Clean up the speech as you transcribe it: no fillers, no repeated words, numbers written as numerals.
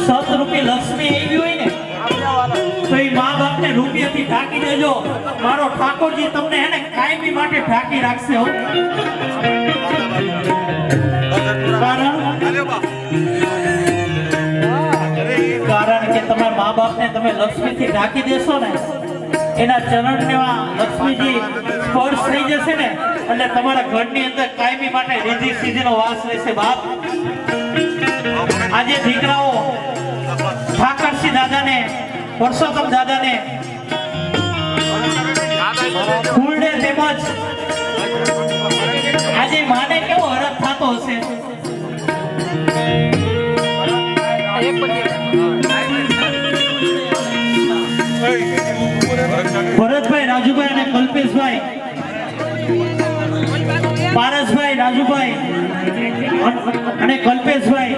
સતરૂપી લક્ષ્મી એવી હોય ને તો એ મા બાપ ને રૂપિયાથી ઢાંકી દેજો. મારો ઠાકોરજી તમને એને કાયમી માટે ઢાંકી રાખશે હો. કારણ કે તમારા મા બાપ ને તમે લક્ષ્મીથી ઢાંકી દેશો ને, એના ચરણમાં લક્ષ્મીજી સ્પર્શ થઈ જશે ને એટલે તમારા ઘરની અંદર કાયમી માટે રીતિ સીધીનો વાસ રહેશે. બાપ, આજે દીકરાઓ ઠાકરસિંહ દાદાને, પરસોત્તમ દાદાને ફૂલડે તેમજ આજે માને કેવો હરખ થતો હશે. ભરતભાઈ, રાજુભાઈ અને કલ્પેશભાઈ, પારસભાઈ, રાજુભાઈ અને કલ્પેશભાઈ